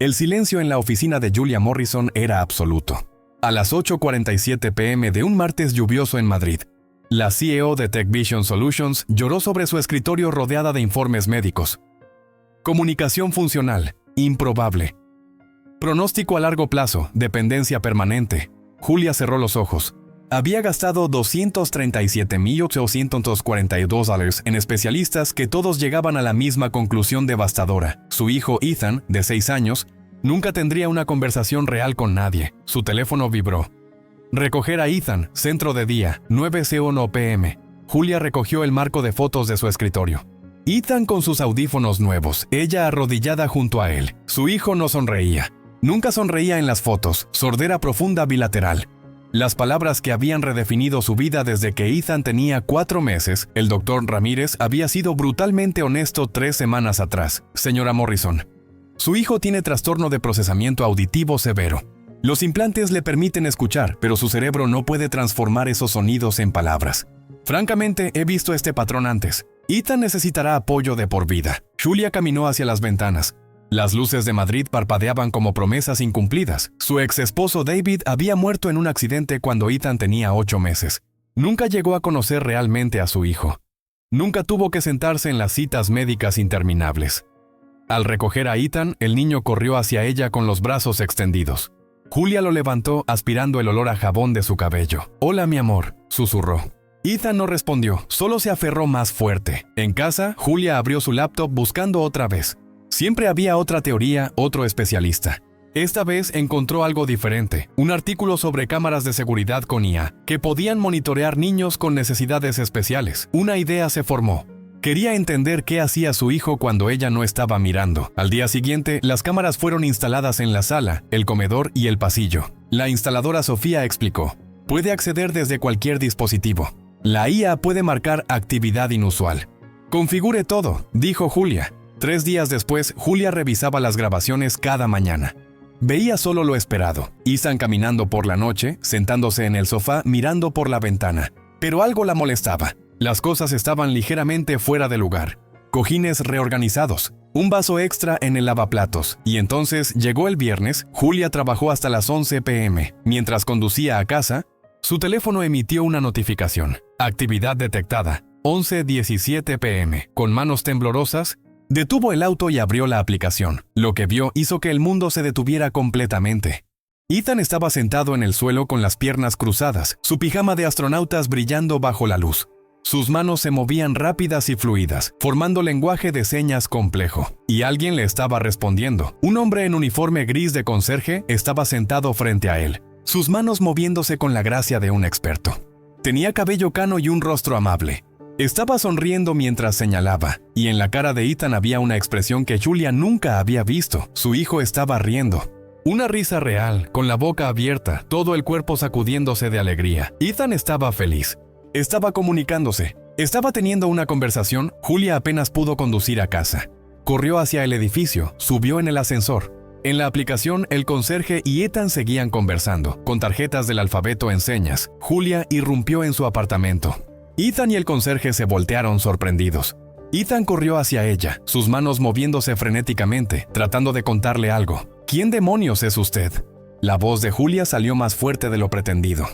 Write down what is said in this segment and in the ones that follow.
El silencio en la oficina de Julia Morrison era absoluto. A las 8:47 p.m. de un martes lluvioso en Madrid, la CEO de TechVision Solutions lloró sobre su escritorio rodeada de informes médicos. Comunicación funcional, improbable. Pronóstico a largo plazo, dependencia permanente. Julia cerró los ojos. Había gastado $237,842 en especialistas que todos llegaban a la misma conclusión devastadora. Su hijo Ethan, de 6 años, nunca tendría una conversación real con nadie. Su teléfono vibró. Recoger a Ethan, centro de día, 9:01 p.m. Julia recogió el marco de fotos de su escritorio. Ethan con sus audífonos nuevos, ella arrodillada junto a él. Su hijo no sonreía. Nunca sonreía en las fotos, sordera profunda bilateral. Las palabras que habían redefinido su vida desde que Ethan tenía 4 meses, el doctor Ramírez había sido brutalmente honesto 3 semanas atrás. Señora Morrison, su hijo tiene trastorno de procesamiento auditivo severo. Los implantes le permiten escuchar, pero su cerebro no puede transformar esos sonidos en palabras. Francamente, he visto este patrón antes. Ethan necesitará apoyo de por vida. Julia caminó hacia las ventanas. Las luces de Madrid parpadeaban como promesas incumplidas. Su ex esposo David había muerto en un accidente cuando Ethan tenía 8 meses. Nunca llegó a conocer realmente a su hijo. Nunca tuvo que sentarse en las citas médicas interminables. Al recoger a Ethan, el niño corrió hacia ella con los brazos extendidos. Julia lo levantó aspirando el olor a jabón de su cabello. «Hola, mi amor», susurró. Ethan no respondió, solo se aferró más fuerte. En casa, Julia abrió su laptop buscando otra vez. Siempre había otra teoría, otro especialista. Esta vez encontró algo diferente, un artículo sobre cámaras de seguridad con IA, que podían monitorear niños con necesidades especiales. Una idea se formó. Quería entender qué hacía su hijo cuando ella no estaba mirando. Al día siguiente, las cámaras fueron instaladas en la sala, el comedor y el pasillo. La instaladora Sofía explicó: puede acceder desde cualquier dispositivo. La IA puede marcar actividad inusual. Configure todo, dijo Julia. 3 días después, Julia revisaba las grabaciones cada mañana. Veía solo lo esperado. Ethan caminando por la noche, sentándose en el sofá, mirando por la ventana. Pero algo la molestaba. Las cosas estaban ligeramente fuera de lugar. Cojines reorganizados, un vaso extra en el lavaplatos. Y entonces llegó el viernes. Julia trabajó hasta las 11 p.m. Mientras conducía a casa, su teléfono emitió una notificación. Actividad detectada. 11:17 p.m. Con manos temblorosas, detuvo el auto y abrió la aplicación. Lo que vio hizo que el mundo se detuviera completamente. Ethan estaba sentado en el suelo con las piernas cruzadas, su pijama de astronautas brillando bajo la luz. Sus manos se movían rápidas y fluidas, formando lenguaje de señas complejo. Y alguien le estaba respondiendo. Un hombre en uniforme gris de conserje estaba sentado frente a él, sus manos moviéndose con la gracia de un experto. Tenía cabello cano y un rostro amable. Estaba sonriendo mientras señalaba, y en la cara de Ethan había una expresión que Julia nunca había visto. Su hijo estaba riendo. Una risa real, con la boca abierta, todo el cuerpo sacudiéndose de alegría. Ethan estaba feliz. Estaba comunicándose. Estaba teniendo una conversación. Julia apenas pudo conducir a casa. Corrió hacia el edificio, subió en el ascensor. En la aplicación, el conserje y Ethan seguían conversando, con tarjetas del alfabeto en señas. Julia irrumpió en su apartamento. Ethan y el conserje se voltearon sorprendidos. Ethan corrió hacia ella, sus manos moviéndose frenéticamente, tratando de contarle algo. ¿Quién demonios es usted? La voz de Julia salió más fuerte de lo pretendido.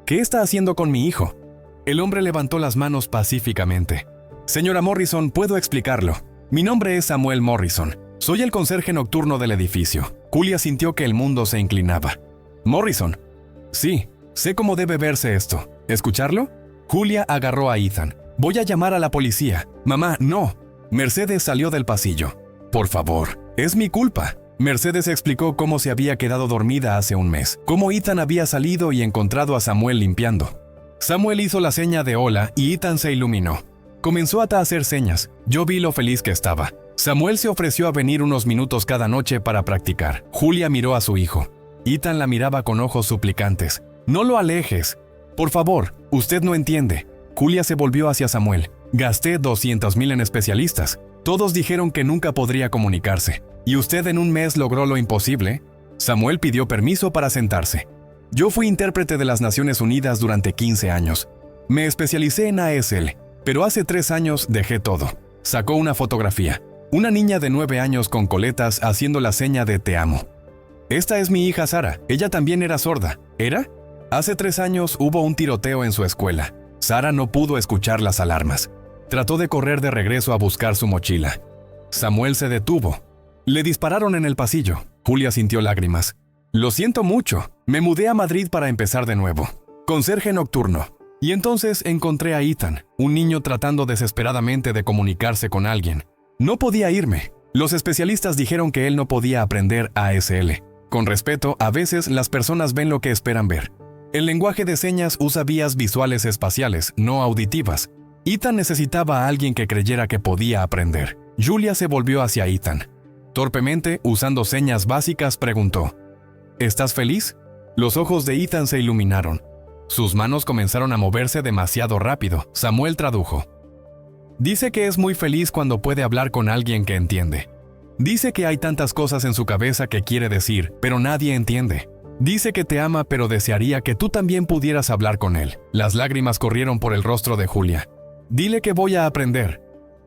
¿Qué está haciendo con mi hijo? El hombre levantó las manos pacíficamente. Señora Morrison, puedo explicarlo. Mi nombre es Samuel Morrison. Soy el conserje nocturno del edificio. Julia sintió que el mundo se inclinaba. ¿Morrison? Sí, sé cómo debe verse esto. ¿Escucharlo? Julia agarró a Ethan. Voy a llamar a la policía. Mamá, no. Mercedes salió del pasillo. Por favor, es mi culpa. Mercedes explicó cómo se había quedado dormida hace un mes, cómo Ethan había salido y encontrado a Samuel limpiando. Samuel hizo la seña de hola y Ethan se iluminó. Comenzó a hacer señas. Yo vi lo feliz que estaba. Samuel se ofreció a venir unos minutos cada noche para practicar. Julia miró a su hijo. Ethan la miraba con ojos suplicantes. No lo alejes. Por favor, usted no entiende. Julia se volvió hacia Samuel. Gasté 200,000 en especialistas. Todos dijeron que nunca podría comunicarse. ¿Y usted en un mes logró lo imposible? Samuel pidió permiso para sentarse. Yo fui intérprete de las Naciones Unidas durante 15 años. Me especialicé en ASL, pero hace 3 años dejé todo. Sacó una fotografía. Una niña de 9 años con coletas haciendo la seña de te amo. Esta es mi hija Sara. Ella también era sorda. ¿Era? Hace 3 años hubo un tiroteo en su escuela. Sara no pudo escuchar las alarmas. Trató de correr de regreso a buscar su mochila. Samuel se detuvo. Le dispararon en el pasillo. Julia sintió lágrimas. Lo siento mucho. Me mudé a Madrid para empezar de nuevo. Conserje nocturno. Y entonces encontré a Ethan, un niño tratando desesperadamente de comunicarse con alguien. No podía irme. Los especialistas dijeron que él no podía aprender ASL. Con respeto, a veces las personas ven lo que esperan ver. El lenguaje de señas usa vías visuales espaciales, no auditivas. Ethan necesitaba a alguien que creyera que podía aprender. Julia se volvió hacia Ethan. Torpemente, usando señas básicas, preguntó: ¿Estás feliz? Los ojos de Ethan se iluminaron. Sus manos comenzaron a moverse demasiado rápido. Samuel tradujo. Dice que es muy feliz cuando puede hablar con alguien que entiende. Dice que hay tantas cosas en su cabeza que quiere decir, pero nadie entiende. Dice que te ama, pero desearía que tú también pudieras hablar con él. Las lágrimas corrieron por el rostro de Julia. Dile que voy a aprender.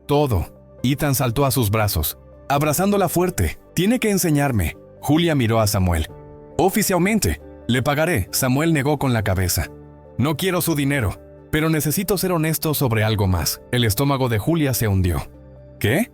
Todo. Ethan saltó a sus brazos, abrazándola fuerte. Tiene que enseñarme. Julia miró a Samuel. Oficialmente. Le pagaré. Samuel negó con la cabeza. No quiero su dinero, pero necesito ser honesto sobre algo más. El estómago de Julia se hundió. ¿Qué?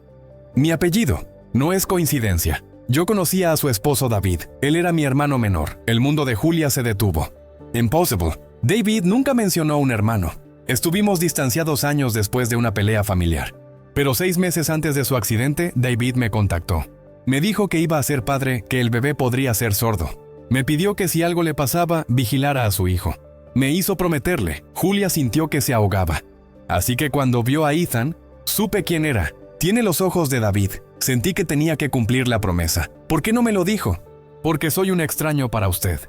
Mi apellido. No es coincidencia. Yo conocía a su esposo David. Él era mi hermano menor. El mundo de Julia se detuvo. Impossible. David nunca mencionó un hermano. Estuvimos distanciados años después de una pelea familiar. Pero 6 meses antes de su accidente, David me contactó. Me dijo que iba a ser padre, que el bebé podría ser sordo. Me pidió que si algo le pasaba, vigilara a su hijo. Me hizo prometerle. Julia sintió que se ahogaba. Así que cuando vio a Ethan, supe quién era. Tiene los ojos de David. Sentí que tenía que cumplir la promesa. ¿Por qué no me lo dijo? Porque soy un extraño para usted.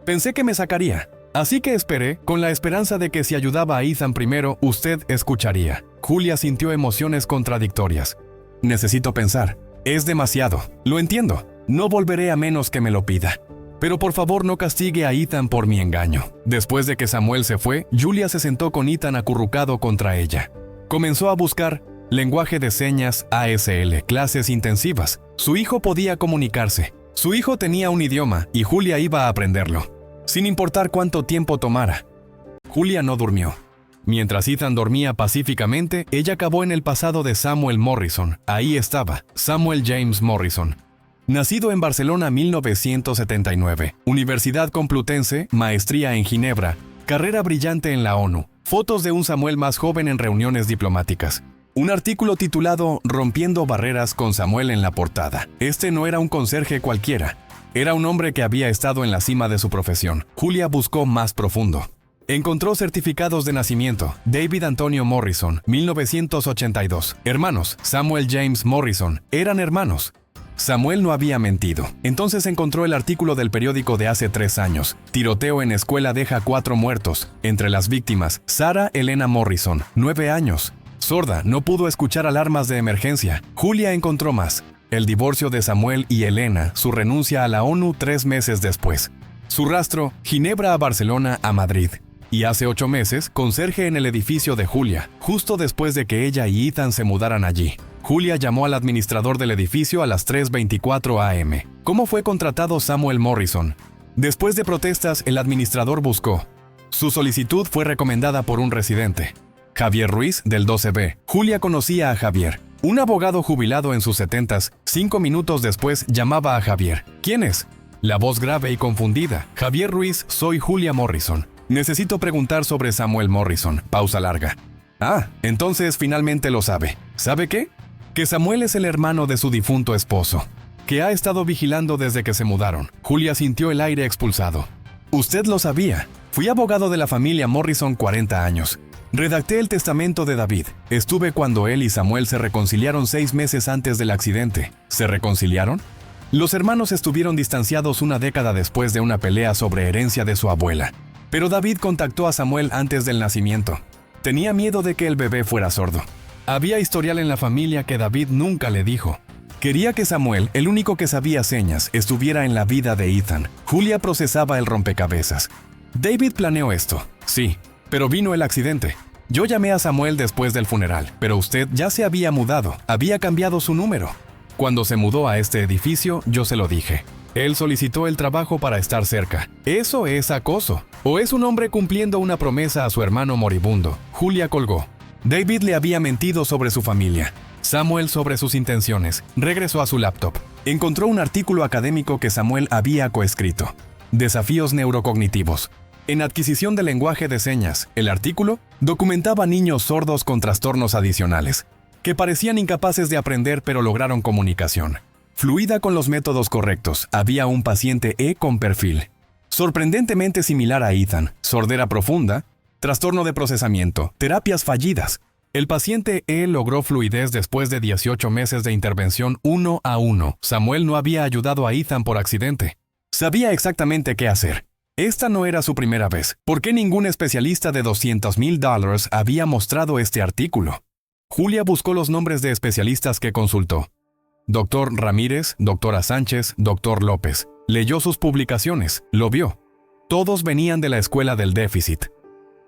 Pensé que me sacaría. Así que esperé, con la esperanza de que si ayudaba a Ethan primero, usted escucharía. Julia sintió emociones contradictorias. Necesito pensar. Es demasiado. Lo entiendo. No volveré a menos que me lo pida. Pero por favor no castigue a Ethan por mi engaño. Después de que Samuel se fue, Julia se sentó con Ethan acurrucado contra ella. Comenzó a buscar lenguaje de señas, ASL, clases intensivas. Su hijo podía comunicarse. Su hijo tenía un idioma y Julia iba a aprenderlo, sin importar cuánto tiempo tomara. Julia no durmió. Mientras Ethan dormía pacíficamente, ella cavó en el pasado de Samuel Morrison. Ahí estaba, Samuel James Morrison. Nacido en Barcelona 1979, Universidad Complutense, maestría en Ginebra, carrera brillante en la ONU, fotos de un Samuel más joven en reuniones diplomáticas. Un artículo titulado Rompiendo barreras con Samuel en la portada. Este no era un conserje cualquiera. Era un hombre que había estado en la cima de su profesión. Julia buscó más profundo. Encontró certificados de nacimiento. David Antonio Morrison, 1982. Hermanos, Samuel James Morrison. Eran hermanos. Samuel no había mentido. Entonces encontró el artículo del periódico de hace 3 años. Tiroteo en escuela deja 4 muertos. Entre las víctimas, Sarah Elena Morrison, 9 años. Sorda, no pudo escuchar alarmas de emergencia. Julia encontró más. El divorcio de Samuel y Elena, su renuncia a la ONU 3 meses después. Su rastro, Ginebra a Barcelona a Madrid. Y hace 8 meses, conserje en el edificio de Julia, justo después de que ella y Ethan se mudaran allí. Julia llamó al administrador del edificio a las 3:24 am. ¿Cómo fue contratado Samuel Morrison? Después de protestas, el administrador buscó. Su solicitud fue recomendada por un residente, Javier Ruiz, del 12B. Julia conocía a Javier, un abogado jubilado en sus 70s. 5 minutos después llamaba a Javier. ¿Quién es? La voz grave y confundida. Javier Ruiz, soy Julia Morrison. Necesito preguntar sobre Samuel Morrison. Pausa larga. Ah, entonces finalmente lo sabe. ¿Sabe qué? Que Samuel es el hermano de su difunto esposo, que ha estado vigilando desde que se mudaron. Julia sintió el aire expulsado. Usted lo sabía. Fui abogado de la familia Morrison 40 años. Redacté el testamento de David. Estuve cuando él y Samuel se reconciliaron 6 meses antes del accidente. ¿Se reconciliaron? Los hermanos estuvieron distanciados una década después de una pelea sobre herencia de su abuela. Pero David contactó a Samuel antes del nacimiento. Tenía miedo de que el bebé fuera sordo. Había historial en la familia que David nunca le dijo. Quería que Samuel, el único que sabía señas, estuviera en la vida de Ethan. Julia procesaba el rompecabezas. David planeó esto. Sí, pero vino el accidente. Yo llamé a Samuel después del funeral, pero usted ya se había mudado, había cambiado su número. Cuando se mudó a este edificio, yo se lo dije. Él solicitó el trabajo para estar cerca. ¿Eso es acoso? ¿O es un hombre cumpliendo una promesa a su hermano moribundo? Julia colgó. David le había mentido sobre su familia. Samuel sobre sus intenciones. Regresó a su laptop. Encontró un artículo académico que Samuel había coescrito. Desafíos neurocognitivos. En adquisición de lenguaje de señas, el artículo documentaba niños sordos con trastornos adicionales, que parecían incapaces de aprender pero lograron comunicación fluida con los métodos correctos. Había un paciente E con perfil sorprendentemente similar a Ethan, sordera profunda, trastorno de procesamiento, terapias fallidas. El paciente E logró fluidez después de 18 meses de intervención 1 a 1. Samuel no había ayudado a Ethan por accidente. Sabía exactamente qué hacer. Esta no era su primera vez. ¿Por qué ningún especialista de $200,000 había mostrado este artículo? Julia buscó los nombres de especialistas que consultó. Doctor Ramírez, doctora Sánchez, doctor López. Leyó sus publicaciones, lo vio. Todos venían de la escuela del déficit.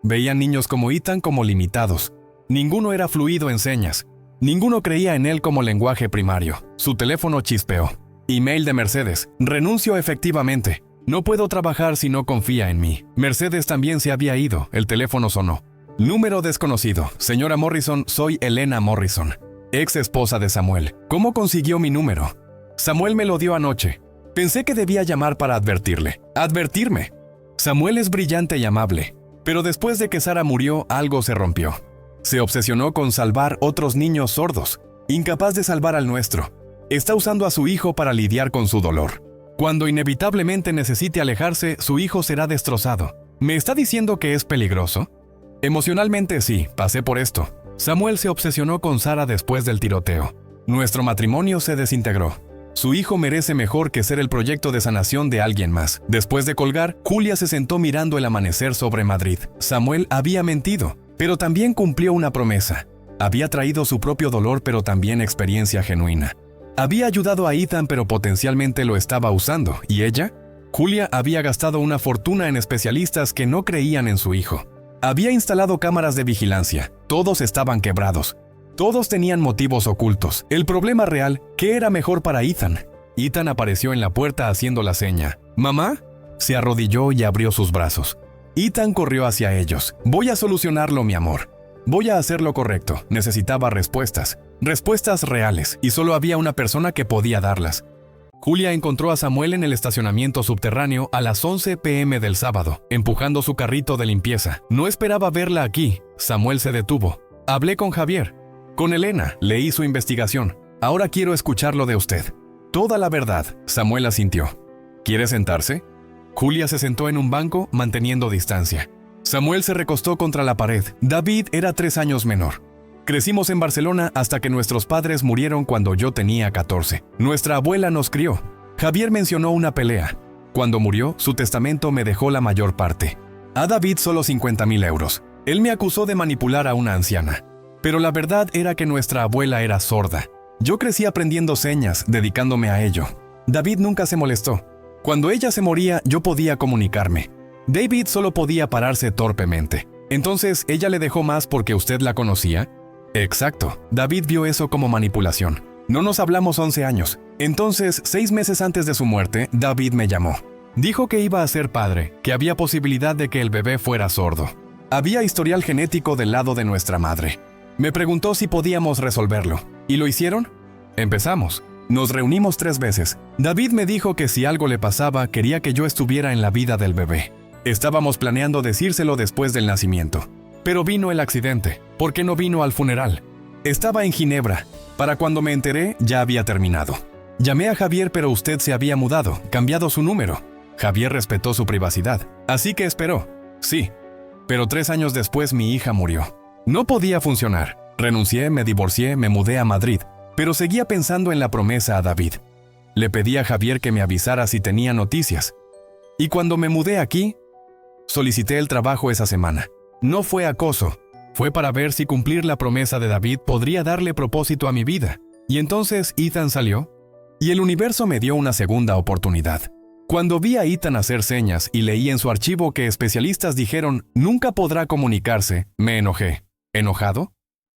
Veían niños como Ethan como limitados. Ninguno era fluido en señas. Ninguno creía en él como lenguaje primario. Su teléfono chispeó. Email de Mercedes. Renuncio efectivamente. No puedo trabajar si no confía en mí. Mercedes también se había ido. El teléfono sonó. Número desconocido. Señora Morrison, soy Elena Morrison, ex esposa de Samuel. ¿Cómo consiguió mi número? Samuel me lo dio anoche. Pensé que debía llamar para advertirle. ¿Advertirme? Samuel es brillante y amable, pero después de que Sara murió, algo se rompió. Se obsesionó con salvar otros niños sordos, incapaz de salvar al nuestro. Está usando a su hijo para lidiar con su dolor. Cuando inevitablemente necesite alejarse, su hijo será destrozado. ¿Me está diciendo que es peligroso? Emocionalmente sí, pasé por esto. Samuel se obsesionó con Sara después del tiroteo. Nuestro matrimonio se desintegró. Su hijo merece mejor que ser el proyecto de sanación de alguien más. Después de colgar, Julia se sentó mirando el amanecer sobre Madrid. Samuel había mentido, pero también cumplió una promesa. Había traído su propio dolor, pero también experiencia genuina. Había ayudado a Ethan, pero potencialmente lo estaba usando. ¿Y ella? Julia había gastado una fortuna en especialistas que no creían en su hijo. Había instalado cámaras de vigilancia. Todos estaban quebrados. Todos tenían motivos ocultos. El problema real, ¿qué era mejor para Ethan? Ethan apareció en la puerta haciendo la seña. ¿Mamá? Se arrodilló y abrió sus brazos. Ethan corrió hacia ellos. Voy a solucionarlo, mi amor. Voy a hacer lo correcto. Necesitaba respuestas. Respuestas reales, y solo había una persona que podía darlas. Julia encontró a Samuel en el estacionamiento subterráneo a las 11 p.m. del sábado, empujando su carrito de limpieza. No esperaba verla aquí. Samuel se detuvo. Hablé con Javier. Con Elena, leí su investigación. Ahora quiero escucharlo de usted. Toda la verdad. Samuel asintió. ¿Quiere sentarse? Julia se sentó en un banco, manteniendo distancia. Samuel se recostó contra la pared. David era 3 años menor. Crecimos en Barcelona hasta que nuestros padres murieron cuando yo tenía 14. Nuestra abuela nos crió. Javier mencionó una pelea. Cuando murió, su testamento me dejó la mayor parte. A David solo 50,000 euros. Él me acusó de manipular a una anciana. Pero la verdad era que nuestra abuela era sorda. Yo crecí aprendiendo señas, dedicándome a ello. David nunca se molestó. Cuando ella se moría, yo podía comunicarme. David solo podía pararse torpemente. Entonces, ¿ella le dejó más porque usted la conocía? Exacto. David vio eso como manipulación. No nos hablamos 11 años. Entonces, 6 meses antes de su muerte, David me llamó. Dijo que iba a ser padre, que había posibilidad de que el bebé fuera sordo. Había historial genético del lado de nuestra madre. Me preguntó si podíamos resolverlo. ¿Y lo hicieron? Empezamos. Nos reunimos 3 veces. David me dijo que si algo le pasaba, quería que yo estuviera en la vida del bebé. Estábamos planeando decírselo después del nacimiento. Pero vino el accidente. ¿Por qué no vino al funeral? Estaba en Ginebra. Para cuando me enteré, ya había terminado. Llamé a Javier, pero usted se había mudado, cambiado su número. Javier respetó su privacidad. Así que esperó. Sí. Pero 3 años después mi hija murió. No podía funcionar. Renuncié, me divorcié, me mudé a Madrid. Pero seguía pensando en la promesa a David. Le pedí a Javier que me avisara si tenía noticias. Y cuando me mudé aquí, solicité el trabajo esa semana. No fue acoso. Fue para ver si cumplir la promesa de David podría darle propósito a mi vida. Y entonces Ethan salió. Y el universo me dio una segunda oportunidad. Cuando vi a Ethan hacer señas y leí en su archivo que especialistas dijeron nunca podrá comunicarse, me enojé. ¿Enojado?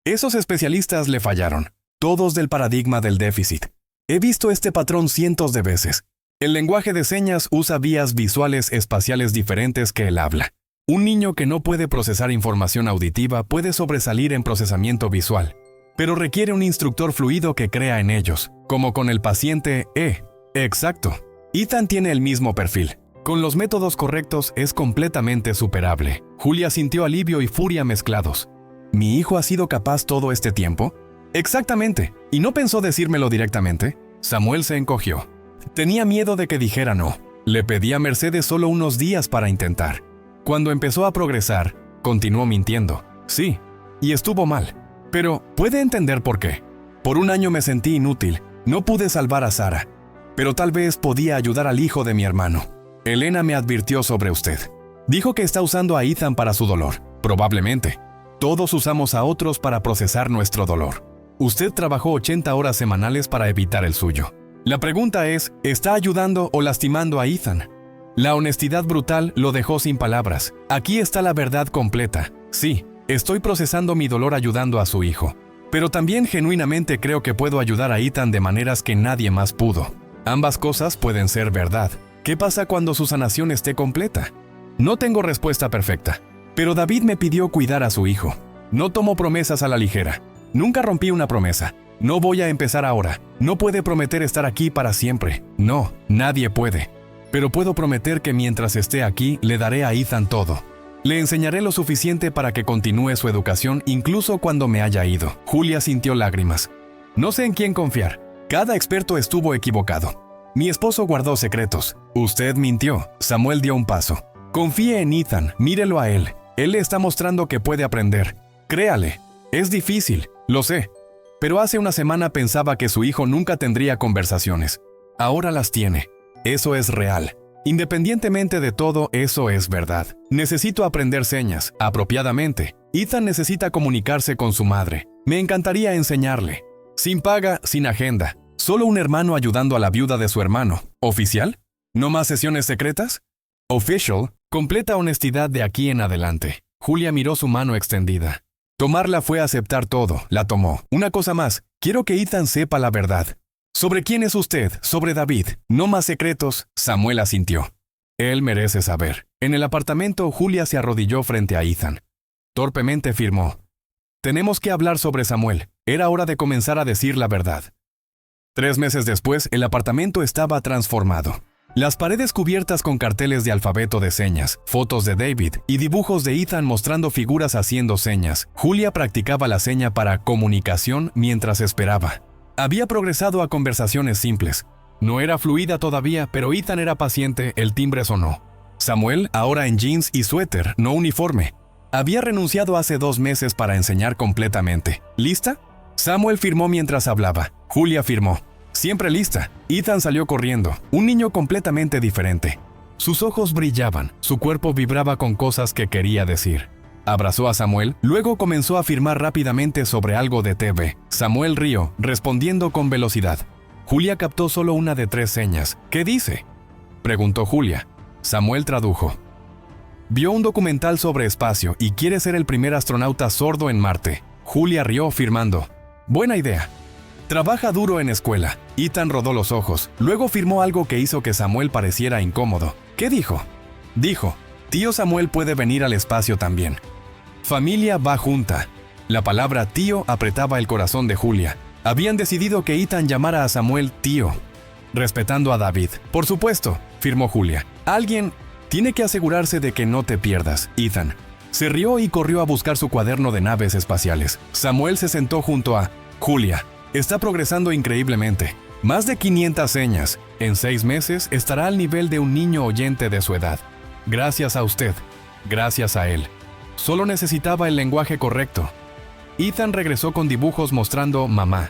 Esos especialistas le fallaron. Todos del paradigma del déficit. He visto este patrón cientos de veces. El lenguaje de señas usa vías visuales espaciales diferentes que el habla. Un niño que no puede procesar información auditiva puede sobresalir en procesamiento visual, pero requiere un instructor fluido que crea en ellos, como con el paciente E. Exacto. Ethan tiene el mismo perfil. Con los métodos correctos es completamente superable. Julia sintió alivio y furia mezclados. ¿Mi hijo ha sido capaz todo este tiempo? Exactamente. ¿Y no pensó decírmelo directamente? Samuel se encogió. Tenía miedo de que dijera no. Le pedí a Mercedes solo unos días para intentar. Cuando empezó a progresar, continuó mintiendo. Sí, y estuvo mal. Pero, ¿puede entender por qué? Por un año me sentí inútil. No pude salvar a Sara. Pero tal vez podía ayudar al hijo de mi hermano. Elena me advirtió sobre usted. Dijo que está usando a Ethan para su dolor. Probablemente. Todos usamos a otros para procesar nuestro dolor. Usted trabajó 80 horas semanales para evitar el suyo. La pregunta es, ¿está ayudando o lastimando a Ethan? La honestidad brutal lo dejó sin palabras. Aquí está la verdad completa. Sí, estoy procesando mi dolor ayudando a su hijo. Pero también genuinamente creo que puedo ayudar a Ethan de maneras que nadie más pudo. Ambas cosas pueden ser verdad. ¿Qué pasa cuando su sanación esté completa? No tengo respuesta perfecta. Pero David me pidió cuidar a su hijo. No tomo promesas a la ligera. Nunca rompí una promesa. No voy a empezar ahora. No puede prometer estar aquí para siempre. No, nadie puede. Pero puedo prometer que mientras esté aquí, le daré a Ethan todo. Le enseñaré lo suficiente para que continúe su educación incluso cuando me haya ido. Julia sintió lágrimas. No sé en quién confiar. Cada experto estuvo equivocado. Mi esposo guardó secretos. Usted mintió. Samuel dio un paso. Confíe en Ethan. Mírelo a él. Él le está mostrando que puede aprender. Créale. Es difícil, lo sé. Pero hace una semana pensaba que su hijo nunca tendría conversaciones. Ahora las tiene. Eso es real. Independientemente de todo, eso es verdad. Necesito aprender señas, apropiadamente. Ethan necesita comunicarse con su madre. Me encantaría enseñarle. Sin paga, sin agenda. Solo un hermano ayudando a la viuda de su hermano. ¿Oficial? ¿No más sesiones secretas? Official, completa honestidad de aquí en adelante. Julia miró su mano extendida. Tomarla fue aceptar todo, la tomó. Una cosa más, quiero que Ethan sepa la verdad. ¿Sobre quién es usted? Sobre David. No más secretos, Samuel asintió. Él merece saber. En el apartamento, Julia se arrodilló frente a Ethan. Torpemente firmó. Tenemos que hablar sobre Samuel. Era hora de comenzar a decir la verdad. 3 meses después, el apartamento estaba transformado. Las paredes cubiertas con carteles de alfabeto de señas, fotos de David y dibujos de Ethan mostrando figuras haciendo señas. Julia practicaba la seña para comunicación mientras esperaba. Había progresado a conversaciones simples. No era fluida todavía, pero Ethan era paciente, el timbre sonó. Samuel, ahora en jeans y suéter, no uniforme. Había renunciado hace 2 meses para enseñar completamente. ¿Lista? Samuel firmó mientras hablaba. Julia firmó. Siempre lista. Ethan salió corriendo, un niño completamente diferente. Sus ojos brillaban, su cuerpo vibraba con cosas que quería decir. Abrazó a Samuel, luego comenzó a firmar rápidamente sobre algo de TV. Samuel rió, respondiendo con velocidad. Julia captó solo una de 3 señas. ¿Qué dice?, preguntó Julia. Samuel tradujo. Vio un documental sobre espacio y quiere ser el primer astronauta sordo en Marte. Julia rió firmando. Buena idea. Trabaja duro en escuela. Ethan rodó los ojos. Luego firmó algo que hizo que Samuel pareciera incómodo. ¿Qué dijo? Dijo, tío Samuel puede venir al espacio también. Familia va junta. La palabra tío apretaba el corazón de Julia. Habían decidido que Ethan llamara a Samuel tío, respetando a David. Por supuesto, firmó Julia. Alguien tiene que asegurarse de que no te pierdas, Ethan. Se rió y corrió a buscar su cuaderno de naves espaciales. Samuel se sentó junto a Julia. Está progresando increíblemente. Más de 500 señas. En 6 meses estará al nivel de un niño oyente de su edad. Gracias a usted. Gracias a él. Solo necesitaba el lenguaje correcto. Ethan regresó con dibujos mostrando mamá,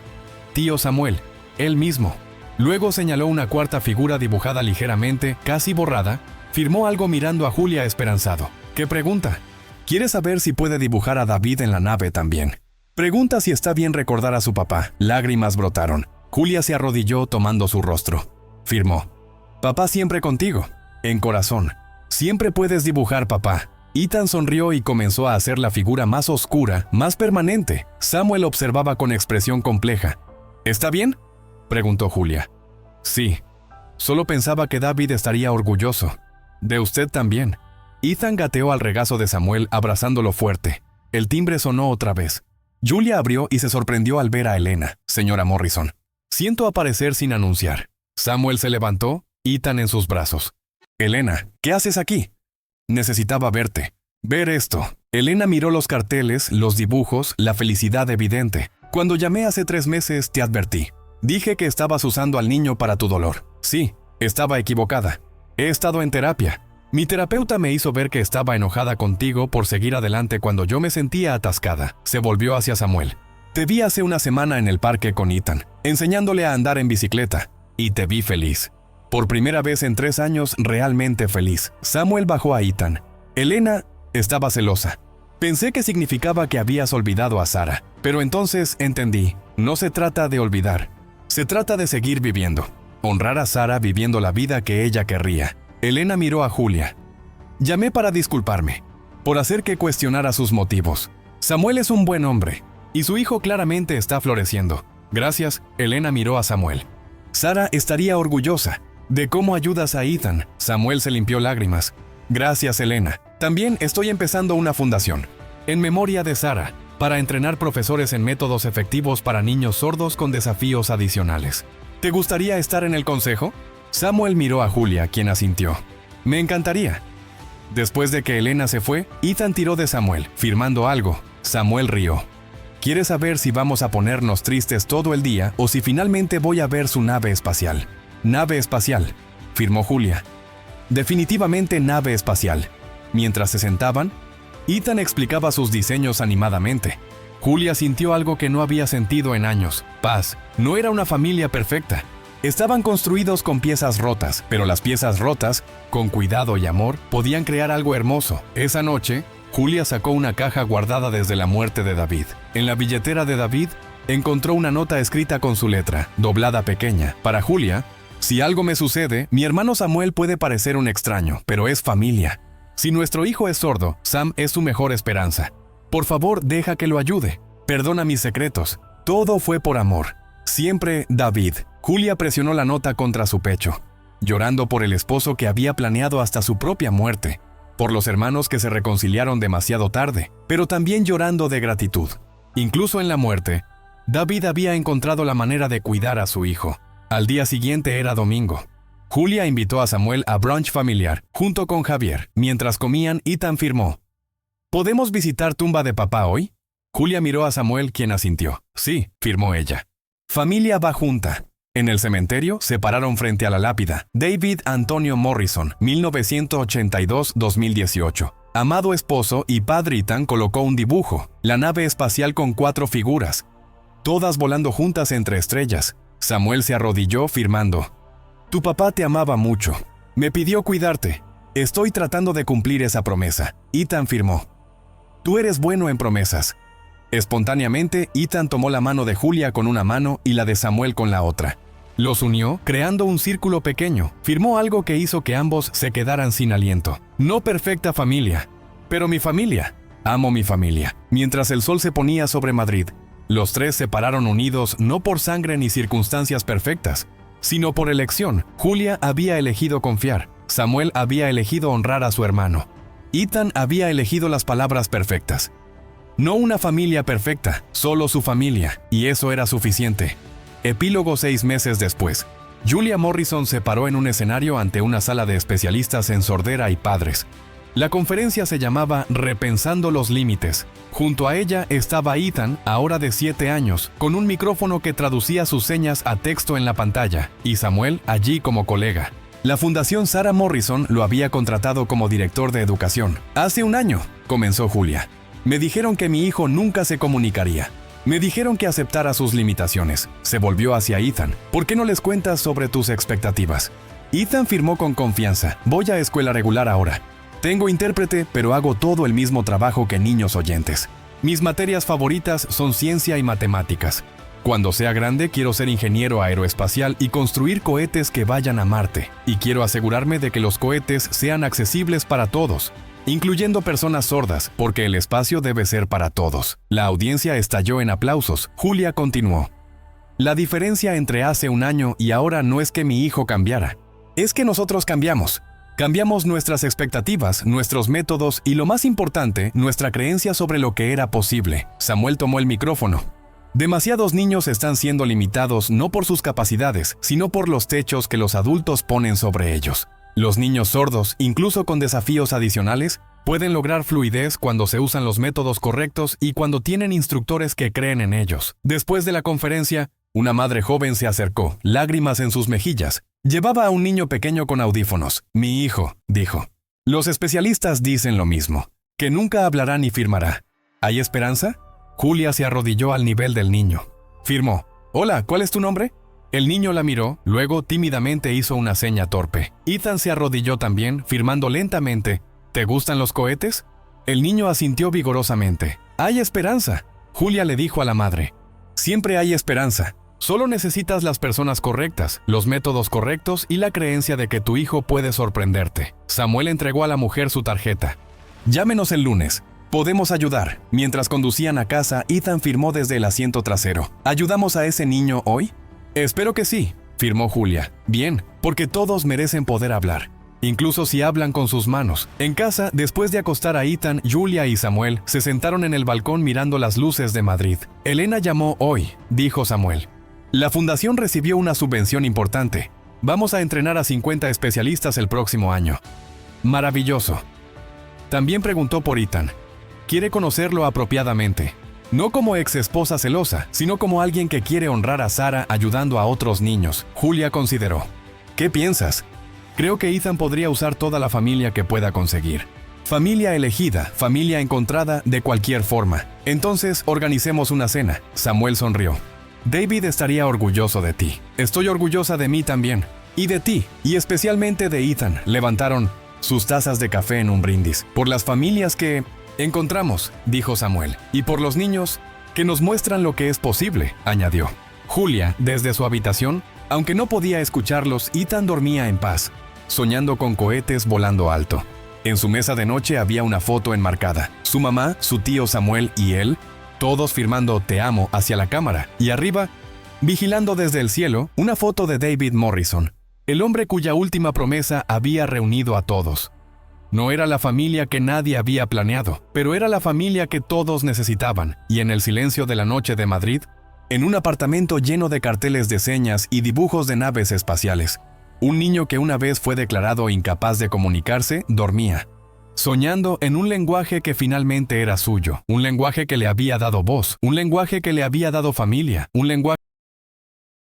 tío Samuel, él mismo. Luego señaló una cuarta figura dibujada ligeramente, casi borrada. Firmó algo mirando a Julia esperanzado. ¿Qué pregunta? Quiere saber si puede dibujar a David en la nave también. Pregunta si está bien recordar a su papá. Lágrimas brotaron. Julia se arrodilló tomando su rostro. Firmó. Papá siempre contigo. En corazón. Siempre puedes dibujar, papá. Ethan sonrió y comenzó a hacer la figura más oscura, más permanente. Samuel observaba con expresión compleja. ¿Está bien? preguntó Julia. Sí. Solo pensaba que David estaría orgulloso. De usted también. Ethan gateó al regazo de Samuel abrazándolo fuerte. El timbre sonó otra vez. Julia abrió y se sorprendió al ver a Elena, señora Morrison. Siento aparecer sin anunciar. Samuel se levantó, Ethan en sus brazos. Elena, ¿qué haces aquí? Necesitaba verte. Ver esto. Elena miró los carteles, los dibujos, la felicidad evidente. Cuando llamé hace 3 meses te advertí. Dije que estabas usando al niño para tu dolor. Sí, estaba equivocada. He estado en terapia. Mi terapeuta me hizo ver que estaba enojada contigo por seguir adelante cuando yo me sentía atascada. Se volvió hacia Samuel. Te vi hace una semana en el parque con Ethan, enseñándole a andar en bicicleta. Y te vi feliz. Por primera vez en 3 años, realmente feliz. Samuel bajó a Ethan. Elena estaba celosa. Pensé que significaba que habías olvidado a Sara. Pero entonces entendí. No se trata de olvidar. Se trata de seguir viviendo. Honrar a Sara viviendo la vida que ella querría. Elena miró a Julia. Llamé para disculparme, por hacer que cuestionara sus motivos. Samuel es un buen hombre, y su hijo claramente está floreciendo. Gracias, Elena miró a Samuel. Sara estaría orgullosa de cómo ayudas a Ethan. Samuel se limpió lágrimas. Gracias, Elena. También estoy empezando una fundación, en memoria de Sara, para entrenar profesores en métodos efectivos para niños sordos con desafíos adicionales. ¿Te gustaría estar en el consejo? Samuel miró a Julia, quien asintió. Me encantaría. Después de que Elena se fue, Ethan tiró de Samuel, firmando algo. Samuel rió. ¿Quieres saber si vamos a ponernos tristes todo el día o si finalmente voy a ver su nave espacial? Nave espacial, firmó Julia. Definitivamente nave espacial. Mientras se sentaban, Ethan explicaba sus diseños animadamente. Julia sintió algo que no había sentido en años. Paz. No era una familia perfecta. Estaban construidos con piezas rotas, pero las piezas rotas, con cuidado y amor, podían crear algo hermoso. Esa noche, Julia sacó una caja guardada desde la muerte de David. En la billetera de David, encontró una nota escrita con su letra, doblada pequeña. Para Julia, si algo me sucede, mi hermano Samuel puede parecer un extraño, pero es familia. Si nuestro hijo es sordo, Sam es su mejor esperanza. Por favor, deja que lo ayude. Perdona mis secretos. Todo fue por amor. Siempre, David. Julia presionó la nota contra su pecho, llorando por el esposo que había planeado hasta su propia muerte, por los hermanos que se reconciliaron demasiado tarde, pero también llorando de gratitud. Incluso en la muerte, David había encontrado la manera de cuidar a su hijo. Al día siguiente era domingo. Julia invitó a Samuel a brunch familiar, junto con Javier. Mientras comían, Ethan firmó. ¿Podemos visitar tumba de papá hoy? Julia miró a Samuel, quien asintió. Sí, firmó ella. Familia va junta. En el cementerio se pararon frente a la lápida. David Antonio Morrison, 1982-2018. Amado esposo y padre Ethan colocó un dibujo, la nave espacial con 4 figuras, todas volando juntas entre estrellas. Samuel se arrodilló firmando. Tu papá te amaba mucho. Me pidió cuidarte. Estoy tratando de cumplir esa promesa. Ethan firmó. Tú eres bueno en promesas. Espontáneamente, Ethan tomó la mano de Julia con una mano y la de Samuel con la otra. Los unió, creando un círculo pequeño. Firmó algo que hizo que ambos se quedaran sin aliento. No perfecta familia, pero mi familia. Amo mi familia. Mientras el sol se ponía sobre Madrid, los 3 se pararon unidos no por sangre ni circunstancias perfectas, sino por elección. Julia había elegido confiar. Samuel había elegido honrar a su hermano. Ethan había elegido las palabras perfectas. No una familia perfecta, solo su familia, y eso era suficiente. Epílogo 6 meses después. Julia Morrison se paró en un escenario ante una sala de especialistas en sordera y padres. La conferencia se llamaba Repensando los Límites. Junto a ella estaba Ethan, ahora de 7 años, con un micrófono que traducía sus señas a texto en la pantalla, y Samuel allí como colega. La Fundación Sara Morrison lo había contratado como director de educación. Hace 1 año, comenzó Julia. Me dijeron que mi hijo nunca se comunicaría. Me dijeron que aceptara sus limitaciones. Se volvió hacia Ethan. ¿Por qué no les cuentas sobre tus expectativas? Ethan firmó con confianza. Voy a escuela regular ahora. Tengo intérprete, pero hago todo el mismo trabajo que niños oyentes. Mis materias favoritas son ciencia y matemáticas. Cuando sea grande quiero ser ingeniero aeroespacial y construir cohetes que vayan a Marte. Y quiero asegurarme de que los cohetes sean accesibles para todos, incluyendo personas sordas, porque el espacio debe ser para todos. La audiencia estalló en aplausos. Julia continuó. La diferencia entre hace un año y ahora no es que mi hijo cambiara. Es que nosotros cambiamos. Cambiamos nuestras expectativas, nuestros métodos y, lo más importante, nuestra creencia sobre lo que era posible. Samuel tomó el micrófono. Demasiados niños están siendo limitados no por sus capacidades, sino por los techos que los adultos ponen sobre ellos. Los niños sordos, incluso con desafíos adicionales, pueden lograr fluidez cuando se usan los métodos correctos y cuando tienen instructores que creen en ellos. Después de la conferencia, una madre joven se acercó, lágrimas en sus mejillas. Llevaba a un niño pequeño con audífonos. Mi hijo, dijo. Los especialistas dicen lo mismo, que nunca hablará ni firmará. ¿Hay esperanza? Julia se arrodilló al nivel del niño. Firmó. Hola, ¿cuál es tu nombre? El niño la miró, luego tímidamente hizo una seña torpe. Ethan se arrodilló también, firmando lentamente. ¿Te gustan los cohetes? El niño asintió vigorosamente. Hay esperanza, Julia le dijo a la madre. Siempre hay esperanza. Solo necesitas las personas correctas, los métodos correctos y la creencia de que tu hijo puede sorprenderte. Samuel entregó a la mujer su tarjeta. Llámenos el lunes. Podemos ayudar. Mientras conducían a casa, Ethan firmó desde el asiento trasero. ¿Ayudamos a ese niño hoy? Espero que sí, firmó Julia. Bien, porque todos merecen poder hablar, incluso si hablan con sus manos. En casa, después de acostar a Ethan, Julia y Samuel se sentaron en el balcón mirando las luces de Madrid. Elena llamó hoy, dijo Samuel. La fundación recibió una subvención importante. Vamos a entrenar a 50 especialistas el próximo año. Maravilloso. También preguntó por Ethan. Quiere conocerlo apropiadamente. No como ex esposa celosa, sino como alguien que quiere honrar a Sara ayudando a otros niños. Julia consideró. ¿Qué piensas? Creo que Ethan podría usar toda la familia que pueda conseguir. Familia elegida, familia encontrada de cualquier forma. Entonces, organicemos una cena. Samuel sonrió. David estaría orgulloso de ti. Estoy orgullosa de mí también. Y de ti, y especialmente de Ethan. Levantaron sus tazas de café en un brindis. Por las familias que encontramos, dijo Samuel. Y por los niños que nos muestran lo que es posible, añadió. Julia, desde su habitación, aunque no podía escucharlos, Ethan dormía en paz, soñando con cohetes volando alto. En su mesa de noche había una foto enmarcada. Su mamá, su tío Samuel y él, todos firmando "Te amo" hacia la cámara. Y arriba, vigilando desde el cielo, una foto de David Morrison, el hombre cuya última promesa había reunido a todos. No era la familia que nadie había planeado, pero era la familia que todos necesitaban. Y en el silencio de la noche de Madrid, en un apartamento lleno de carteles de señas y dibujos de naves espaciales, un niño que una vez fue declarado incapaz de comunicarse, dormía, soñando en un lenguaje que finalmente era suyo, un lenguaje que le había dado voz, un lenguaje que le había dado familia, un lenguaje